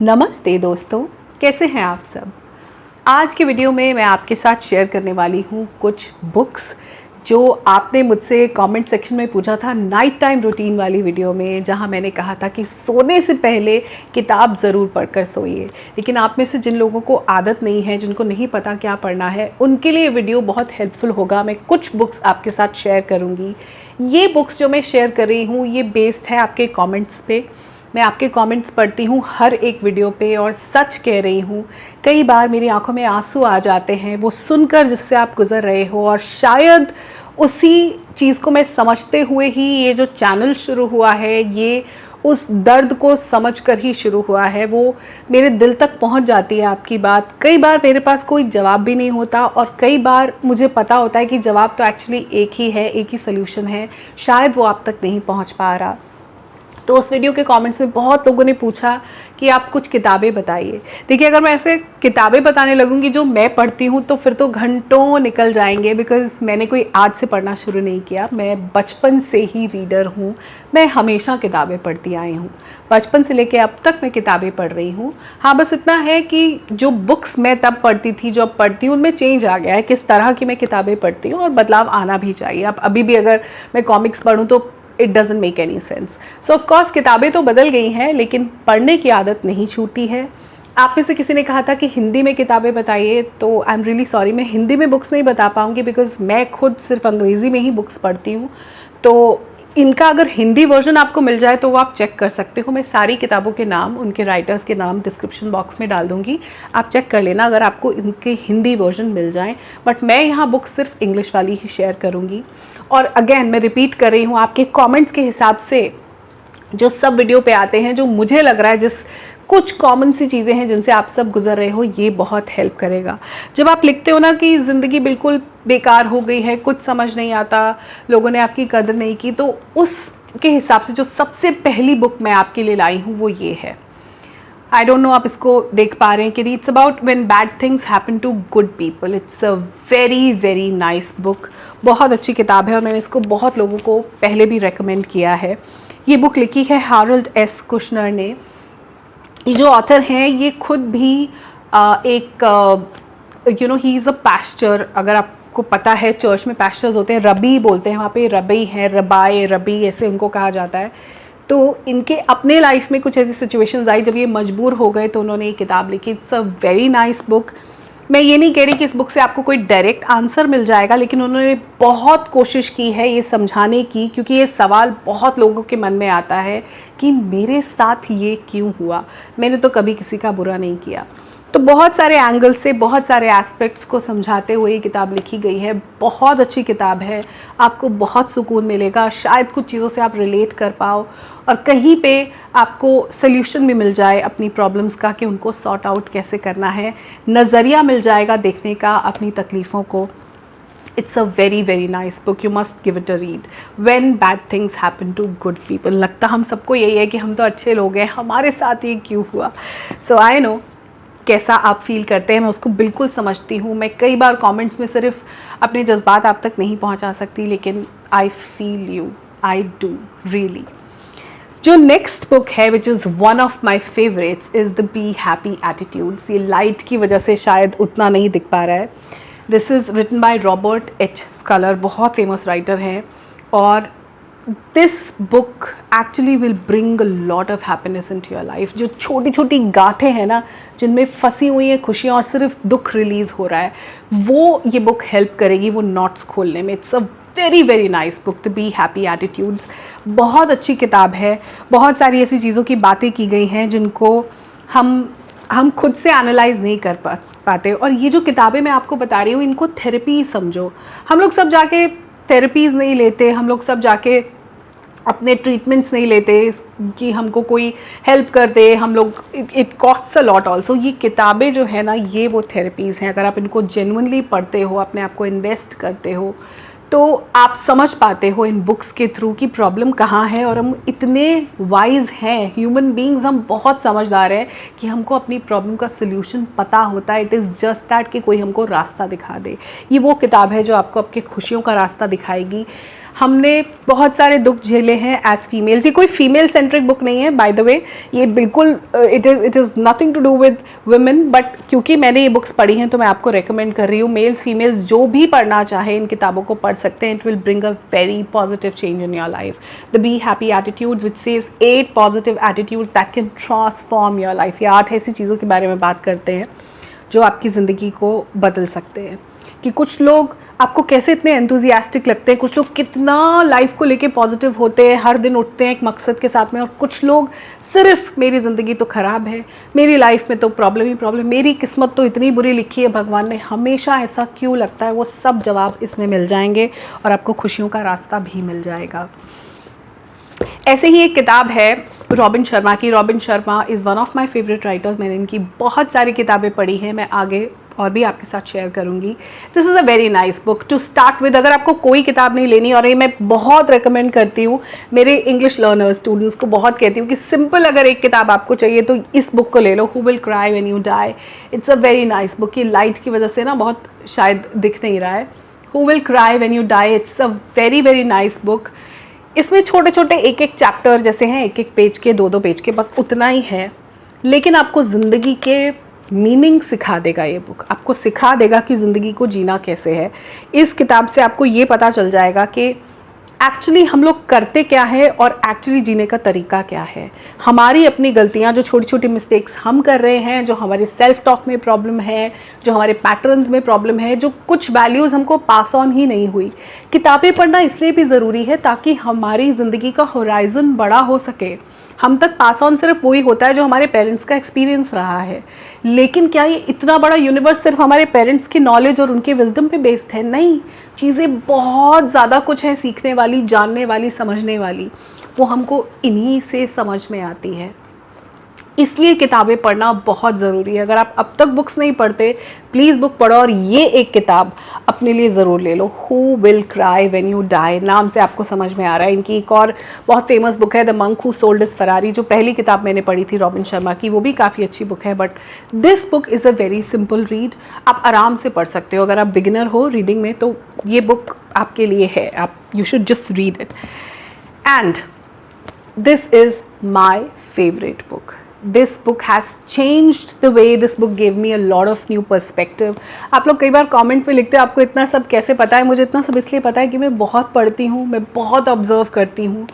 नमस्ते दोस्तों, कैसे हैं आप सब। आज की वीडियो में मैं आपके साथ शेयर करने वाली हूँ कुछ बुक्स जो आपने मुझसे कमेंट सेक्शन में पूछा था नाइट टाइम रूटीन वाली वीडियो में, जहाँ मैंने कहा था कि सोने से पहले किताब ज़रूर पढ़कर सोइए। लेकिन आप में से जिन लोगों को आदत नहीं है, जिनको नहीं पता क्या पढ़ना है, उनके लिए वीडियो बहुत हेल्पफुल होगा। मैं कुछ बुक्स आपके साथ शेयर करूँगी। ये बुक्स जो मैं शेयर कर रही हूँ ये बेस्ड है आपके कॉमेंट्स पे। मैं आपके कमेंट्स पढ़ती हूँ हर एक वीडियो पे और सच कह रही हूँ, कई बार मेरी आंखों में आंसू आ जाते हैं वो सुनकर जिससे आप गुज़र रहे हो। और शायद उसी चीज़ को मैं समझते हुए ही ये जो चैनल शुरू हुआ है, ये उस दर्द को समझकर ही शुरू हुआ है। वो मेरे दिल तक पहुंच जाती है आपकी बात। कई बार मेरे पास कोई जवाब भी नहीं होता और कई बार मुझे पता होता है कि जवाब तो एक्चुअली एक ही है, एक ही सल्यूशन है, शायद वो आप तक नहीं पहुंच पा रहा। तो उस वीडियो के कमेंट्स में बहुत लोगों ने पूछा कि आप कुछ किताबें बताइए। देखिए, अगर मैं ऐसे किताबें बताने लगूंगी जो मैं पढ़ती हूँ तो फिर तो घंटों निकल जाएंगे, बिकॉज़ मैंने कोई आज से पढ़ना शुरू नहीं किया। मैं बचपन से ही रीडर हूँ। मैं हमेशा किताबें पढ़ती आई हूँ, बचपन से लेके अब तक मैं किताबें पढ़ रही हूँ। हाँ, बस इतना है कि जो बुक्स मैं तब पढ़ती थी, जो अब पढ़ती हूँ, उनमें चेंज आ गया है। किस तरह की मैं किताबें पढ़ती हूँ और बदलाव आना भी चाहिए। अब अभी भी अगर मैं कॉमिक्स पढ़ूँ तो it doesn't make any sense. So of course किताबें तो बदल गई हैं, लेकिन पढ़ने की आदत नहीं छूटी है। आप में से किसी ने कहा था कि हिंदी में किताबें बताइए, तो आई एम रियली सॉरी, मैं हिंदी में बुक्स नहीं बता पाऊँगी, बिकॉज़ मैं खुद सिर्फ अंग्रेज़ी में ही बुक्स पढ़ती हूँ। तो इनका अगर हिंदी वर्जन आपको मिल जाए तो वो आप चेक कर सकते हो। मैं सारी किताबों के नाम, उनके राइटर्स के नाम डिस्क्रिप्शन बॉक्स में डाल दूँगी, आप चेक कर लेना अगर आपको इनके हिंदी वर्जन मिल जाएँ। बट मैं यहाँ बुक्स सिर्फ इंग्लिश वाली ही शेयर करूँगी। और अगेन मैं रिपीट कर रही हूँ, आपके कमेंट्स के हिसाब से जो सब वीडियो पे आते हैं, जो मुझे लग रहा है जिस कुछ कॉमन सी चीज़ें हैं जिनसे आप सब गुजर रहे हो, ये बहुत हेल्प करेगा। जब आप लिखते हो ना कि ज़िंदगी बिल्कुल बेकार हो गई है, कुछ समझ नहीं आता, लोगों ने आपकी कदर नहीं की, तो उसके हिसाब से जो सबसे पहली बुक मैं आपके लिए लाई हूँ वो ये है। आई डोंट नो आप इसको देख पा रहे हैं कि it's about when bad things happen to good people. It's a very very nice book. बहुत अच्छी किताब है और मैंने इसको बहुत लोगों को पहले भी रेकमेंड किया है। ये बुक लिखी है हारोल्ड एस कुशनर ने। ये जो ऑथर हैं ये खुद भी एक ही इज़ अ पास्टर। अगर आपको पता है, चर्च में पास्टर्स होते हैं, रबी बोलते हैं वहाँ पे, रबी हैं, रबाए, रबी ऐसे उनको कहा जाता है। तो इनके अपने लाइफ में कुछ ऐसी सिचुएशंस आई जब ये मजबूर हो गए तो उन्होंने ये किताब लिखी। It's a very nice book. मैं ये नहीं कह रही कि इस बुक से आपको कोई डायरेक्ट आंसर मिल जाएगा, लेकिन उन्होंने बहुत कोशिश की है ये समझाने की, क्योंकि ये सवाल बहुत लोगों के मन में आता है कि मेरे साथ ये क्यों हुआ, मैंने तो कभी किसी का बुरा नहीं किया। तो बहुत सारे एंगल से, बहुत सारे एस्पेक्ट्स को समझाते हुए ये किताब लिखी गई है। बहुत अच्छी किताब है, आपको बहुत सुकून मिलेगा। शायद कुछ चीज़ों से आप रिलेट कर पाओ और कहीं पे आपको सल्यूशन भी मिल जाए अपनी प्रॉब्लम्स का कि उनको सॉर्ट आउट कैसे करना है। नज़रिया मिल जाएगा देखने का अपनी तकलीफ़ों को। It's a very very nice book, you must give it a read. When bad things happen to good people. लगता हम सबको यही है कि हम तो अच्छे लोग हैं, हमारे साथ ये क्यों हुआ। सो आई नो कैसा आप फील करते हैं, मैं उसको बिल्कुल समझती हूँ। मैं कई बार कमेंट्स में सिर्फ अपने जज्बात आप तक नहीं पहुँचा सकती, लेकिन I feel you, I do really. जो नेक्स्ट बुक है, which is one of my favourites, is the be happy attitudes. ये लाइट की वजह से शायद उतना नहीं दिख पा रहा है। This is written by Robert H Schuller, बहुत फेमस राइटर हैं। और this book actually will bring a lot of happiness in to your life. जो छोटी छोटी गांठें हैं ना, जिनमें फंसी हुई हैं खुशियाँ और सिर्फ दुख रिलीज़ हो रहा है, वो ये बुक हेल्प करेगी वो नॉट्स खोलने में। It's a very very nice book, the be happy attitudes. बहुत अच्छी किताब है। बहुत सारी ऐसी चीज़ों की बातें की गई हैं जिनको हम खुद से एनालाइज नहीं कर पाते। और ये जो किताबें मैं आपको बता रही हूँ, इनको थेरेपी समझो। हम लोग सब जाके थेरेपीज़ नहीं लेते, हम लोग सब जाके अपने ट्रीटमेंट्स नहीं लेते कि हमको कोई हेल्प कर दे। हम लोग it costs a lot also. ये किताबें जो है ना, ये वो थेरेपीज़ हैं। अगर आप इनको जेन्युइनली पढ़ते हो, अपने आप को इन्वेस्ट करते हो, तो आप समझ पाते हो इन बुक्स के थ्रू कि प्रॉब्लम कहाँ है। और हम इतने वाइज हैं, ह्यूमन बीइंग्स, हम बहुत समझदार हैं कि हमको अपनी प्रॉब्लम का सल्यूशन पता होता है। इट इज़ जस्ट दैट कि कोई हमको रास्ता दिखा दे। ये वो किताब है जो आपको आपके खुशियों का रास्ता दिखाएगी। हमने बहुत सारे दुख झेले हैं एज फीमेल्स। ये कोई फीमेल सेंट्रिक बुक नहीं है बाय द वे, ये बिल्कुल it is nothing to do with women, but क्योंकि मैंने ये बुक्स पढ़ी हैं तो मैं आपको रेकमेंड कर रही हूँ। मेल्स फीमेल्स जो भी पढ़ना चाहे इन किताबों को पढ़ सकते हैं। It will bring a very positive change in your life. The be happy attitudes which says 8 positive attitudes that can transform your life. ये 8 ऐसी चीज़ों के बारे में बात करते हैं जो आपकी ज़िंदगी को बदल सकते हैं। कि कुछ लोग आपको कैसे इतने एंथुजियास्टिक लगते हैं, कुछ लोग कितना लाइफ को लेके पॉजिटिव होते हैं, हर दिन उठते हैं एक मकसद के साथ में, और कुछ लोग सिर्फ मेरी ज़िंदगी तो ख़राब है, मेरी लाइफ में तो प्रॉब्लम ही प्रॉब्लम, मेरी किस्मत तो इतनी बुरी लिखी है भगवान ने, हमेशा ऐसा क्यों लगता है। वो सब जवाब इसमें मिल जाएंगे और आपको खुशियों का रास्ता भी मिल जाएगा। ऐसे ही एक किताब है रॉबिन शर्मा की। Robin Sharma is one of my favourite writers. मैंने इनकी बहुत सारी किताबें पढ़ी हैं, मैं आगे और भी आपके साथ शेयर करूंगी। This is a very nice book to start with. अगर आपको कोई किताब नहीं लेनी, और ये मैं बहुत रिकमेंड करती हूँ मेरे इंग्लिश लर्नर्स स्टूडेंट्स को, बहुत कहती हूँ कि सिंपल अगर एक किताब आपको चाहिए तो इस बुक को ले लो, who will cry when you die. It's a very nice book. ये लाइट की वजह से ना बहुत शायद दिख नहीं रहा है। Who will cry when you die, it's a very very nice book. इसमें छोटे छोटे एक एक चैप्टर जैसे हैं, एक एक पेज के, 2-2 पेज के, बस उतना ही है, लेकिन आपको ज़िंदगी के मीनिंग सिखा देगा। ये बुक आपको सिखा देगा कि ज़िंदगी को जीना कैसे है। इस किताब से आपको ये पता चल जाएगा कि एक्चुअली हम लोग करते क्या है और एक्चुअली जीने का तरीका क्या है। हमारी अपनी गलतियाँ, जो छोटी छोटी मिस्टेक्स हम कर रहे हैं, जो हमारे सेल्फ टॉक में प्रॉब्लम है, जो हमारे पैटर्न्स में प्रॉब्लम है, जो कुछ वैल्यूज़ हमको पास ऑन ही नहीं हुई। किताबें पढ़ना इसलिए भी ज़रूरी है ताकि हमारी ज़िंदगी का होराइज़न बड़ा हो सके। हम तक पास ऑन सिर्फ वही होता है जो हमारे पेरेंट्स का एक्सपीरियंस रहा है, लेकिन क्या ये इतना बड़ा यूनिवर्स सिर्फ हमारे पेरेंट्स की नॉलेज और उनके विजडम पे बेस्ड है? नहीं, चीज़ें बहुत ज़्यादा कुछ है सीखने वाली, जानने वाली, समझने वाली। वो हमको इन्हीं से समझ में आती है। इसलिए किताबें पढ़ना बहुत ज़रूरी है। अगर आप अब तक बुक्स नहीं पढ़ते, प्लीज़ बुक पढ़ो, और ये एक किताब अपने लिए ज़रूर ले लो, who will cry when you die. नाम से आपको समझ में आ रहा है। इनकी एक और बहुत फेमस बुक है the monk who sold his Ferrari, जो पहली किताब मैंने पढ़ी थी रॉबिन शर्मा की, वो भी काफ़ी अच्छी बुक है। But this book is a very simple read, आप आराम से पढ़ सकते हो। अगर आप बिगिनर हो रीडिंग में तो ये बुक आपके लिए है, आप you should just read it. And this is my favourite book. This book has changed the way, this book gave me a lot of new perspective. आप लोग कई बार कमेंट पे लिखते हैं आपको इतना सब कैसे पता है। मुझे इतना सब इसलिए पता है कि मैं बहुत पढ़ती हूँ, मैं बहुत ऑब्जर्व करती हूँ।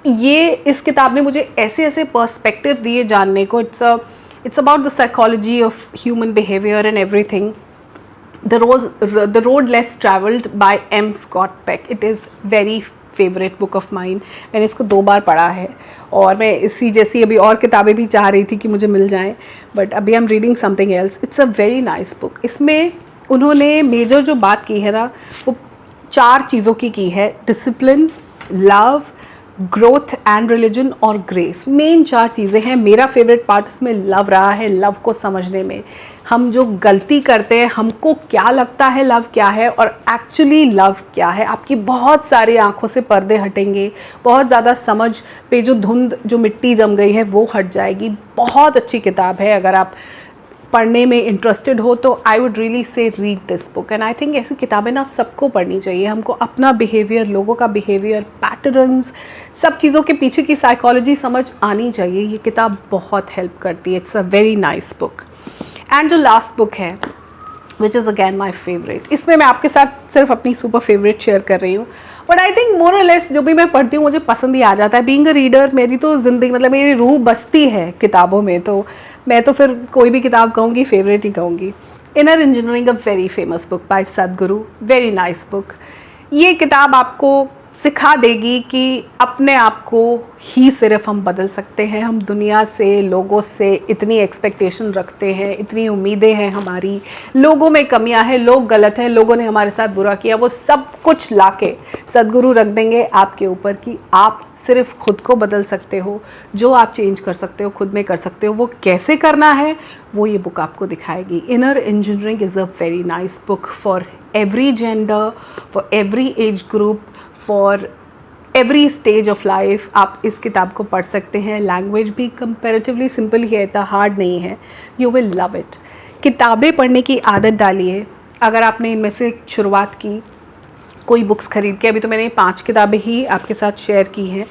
ये इस किताब ने मुझे ऐसे ऐसे पर्सपेक्टिव दिए जानने को। It's about the psychology of human behaviour and everything. The road less traveled by M. Scott Peck. It is very favourite book of mine. मैंने इसको 2 बार पढ़ा है, और मैं इसी जैसी अभी और किताबें भी चाह रही थी कि मुझे मिल जाएं, बट अभी I am reading something else. It's a very nice book. इसमें उन्होंने मेजर जो बात की है ना, वो 4 चीज़ों की है। Discipline, love, growth and religion और ग्रेस। मेन 4 चीज़ें हैं। मेरा फेवरेट पार्ट इसमें लव रहा है। लव को समझने में, हम जो गलती करते हैं, हमको क्या लगता है लव क्या है और एक्चुअली लव क्या है, आपकी बहुत सारी आंखों से पर्दे हटेंगे, बहुत ज़्यादा समझ पे जो धुंध, जो मिट्टी जम गई है वो हट जाएगी। बहुत अच्छी किताब है। अगर आप पढ़ने में इंटरेस्टेड हो तो I would really say read this book. And I think ऐसी किताबें ना सबको पढ़नी चाहिए। हमको अपना बिहेवियर, लोगों का बिहेवियर, पैटर्न्स, सब चीज़ों के पीछे की साइकोलॉजी समझ आनी चाहिए। ये किताब बहुत हेल्प करती है। It's a very nice book. And जो लास्ट बुक है, which is again my favourite, इसमें मैं आपके साथ सिर्फ अपनी सुपर फेवरेट शेयर कर रही हूँ, बट आई थिंक मोर और लेस जो भी मैं पढ़ती हूँ मुझे पसंद ही आ जाता है। बीइंग अ रीडर, मेरी तो ज़िंदगी, मतलब मेरी रूह बसती है किताबों में, तो मैं तो फिर कोई भी किताब कहूँगी फेवरेट ही कहूँगी। Inner engineering, a very famous book by सदगुरु, वेरी नाइस बुक। ये किताब आपको सिखा देगी कि अपने आप को ही सिर्फ हम बदल सकते हैं। हम दुनिया से, लोगों से इतनी एक्सपेक्टेशन रखते हैं, इतनी उम्मीदें हैं हमारी, लोगों में कमियां हैं, लोग गलत हैं, लोगों ने हमारे साथ बुरा किया, वो सब कुछ लाके सदगुरु रख देंगे आपके ऊपर कि आप सिर्फ खुद को बदल सकते हो। जो आप चेंज कर सकते हो खुद में कर सकते हो। वो कैसे करना है वो ये बुक आपको दिखाएगी। Inner engineering is a very nice book for every gender, for every age group, for every stage of life. आप इस किताब को पढ़ सकते हैं। लैंग्वेज भी कंपैरेटिवली सिंपल ही है, इतना हार्ड नहीं है। You will love it. किताबें पढ़ने की आदत डालिए। अगर आपने इनमें से शुरुआत की, कोई बुक्स खरीद के। अभी तो मैंने 5 किताबें ही आपके साथ शेयर की हैं,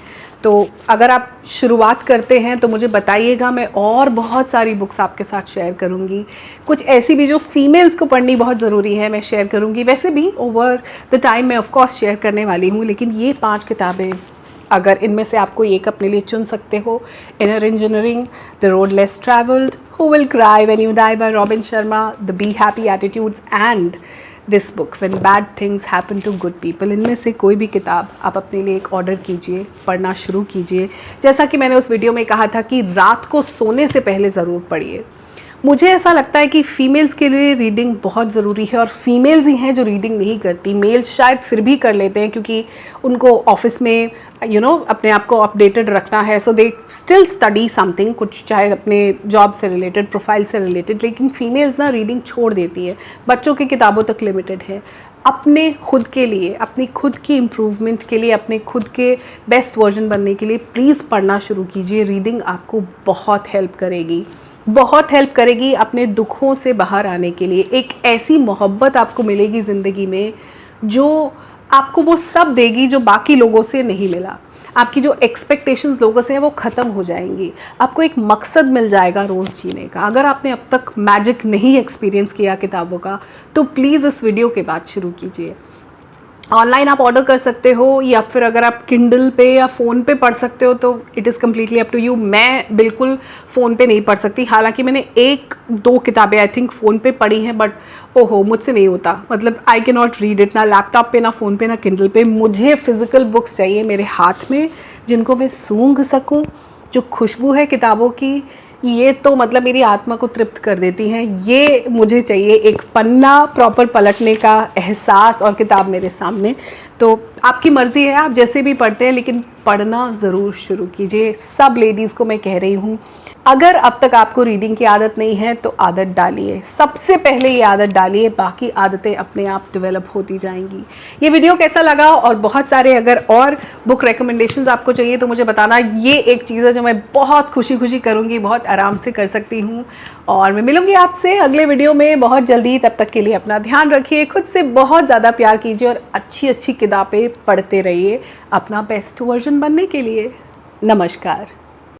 तो अगर आप शुरुआत करते हैं तो मुझे बताइएगा, मैं और बहुत सारी बुक्स आपके साथ शेयर करूंगी। कुछ ऐसी भी जो फीमेल्स को पढ़नी बहुत ज़रूरी है मैं शेयर करूंगी। वैसे भी ओवर द टाइम मैं ऑफ कोर्स शेयर करने वाली हूँ, लेकिन ये 5 किताबें अगर इनमें से आपको एक अपने लिए चुन सकते हो, inner engineering, the road less travelled, who will cry when you die by Robin Sharma, the be happy attitudes and this book when bad things happen to good people, इनमें से कोई भी किताब आप अपने लिए एक ऑर्डर कीजिए, पढ़ना शुरू कीजिए। जैसा कि मैंने उस वीडियो में कहा था कि रात को सोने से पहले ज़रूर पढ़िए। मुझे ऐसा लगता है कि फ़ीमेल्स के लिए रीडिंग बहुत ज़रूरी है, और फीमेल्स ही हैं जो रीडिंग नहीं करती। मेल्स शायद फिर भी कर लेते हैं क्योंकि उनको ऑफिस में अपने आप को अपडेटेड रखना है, सो दे स्टिल स्टडी समथिंग, कुछ चाहे अपने जॉब से रिलेटेड, प्रोफाइल से रिलेटेड। लेकिन फीमेल्स ना रीडिंग छोड़ देती है, बच्चों की किताबों तक लिमिटेड है। अपने खुद के लिए, अपनी खुद की इम्प्रूवमेंट के लिए, अपने खुद के बेस्ट वर्जन बनने के लिए प्लीज़ पढ़ना शुरू कीजिए। रीडिंग आपको बहुत हेल्प करेगी, बहुत हेल्प करेगी अपने दुखों से बाहर आने के लिए। एक ऐसी मोहब्बत आपको मिलेगी ज़िंदगी में जो आपको वो सब देगी जो बाकी लोगों से नहीं मिला। आपकी जो एक्सपेक्टेशंस लोगों से हैं वो ख़त्म हो जाएंगी। आपको एक मकसद मिल जाएगा रोज़ जीने का। अगर आपने अब तक मैजिक नहीं एक्सपीरियंस किया किताबों का, तो प्लीज़ इस वीडियो के बाद शुरू कीजिए। ऑनलाइन आप ऑर्डर कर सकते हो, या फिर अगर आप किंडल पे या फ़ोन पे पढ़ सकते हो तो it is completely up to you. मैं बिल्कुल फ़ोन पे नहीं पढ़ सकती, हालांकि मैंने 1-2 किताबें आई थिंक फ़ोन पे पढ़ी हैं, बट ओहो मुझसे नहीं होता। मतलब I can not read it, ना लैपटॉप पे, ना फ़ोन पे, ना किंडल पे। मुझे फ़िज़िकल बुक्स चाहिए मेरे हाथ में, जिनको मैं सूंघ सकूँ। जो खुशबू है किताबों की, ये तो मतलब मेरी आत्मा को तृप्त कर देती हैं। ये मुझे चाहिए, एक पन्ना प्रॉपर पलटने का एहसास और किताब मेरे सामने। तो आपकी मर्ज़ी है, आप जैसे भी पढ़ते हैं, लेकिन पढ़ना ज़रूर शुरू कीजिए। सब लेडीज़ को मैं कह रही हूँ, अगर अब तक आपको रीडिंग की आदत नहीं है तो आदत डालिए। सबसे पहले ये आदत डालिए, बाकी आदतें अपने आप डेवलप होती जाएंगी। ये वीडियो कैसा लगा, और बहुत सारे अगर और बुक रिकमेंडेशंस आपको चाहिए तो मुझे बताना। ये एक चीज़ है जो मैं बहुत खुशी खुशी करूँगी, बहुत आराम से कर सकती हूँ। और मैं मिलूँगी आपसे अगले वीडियो में बहुत जल्दी। तब तक के लिए अपना ध्यान रखिए, खुद से बहुत ज़्यादा प्यार कीजिए, और अच्छी अच्छी किताबें पढ़ते रहिए अपना बेस्ट वर्जन बनने के लिए। नमस्कार।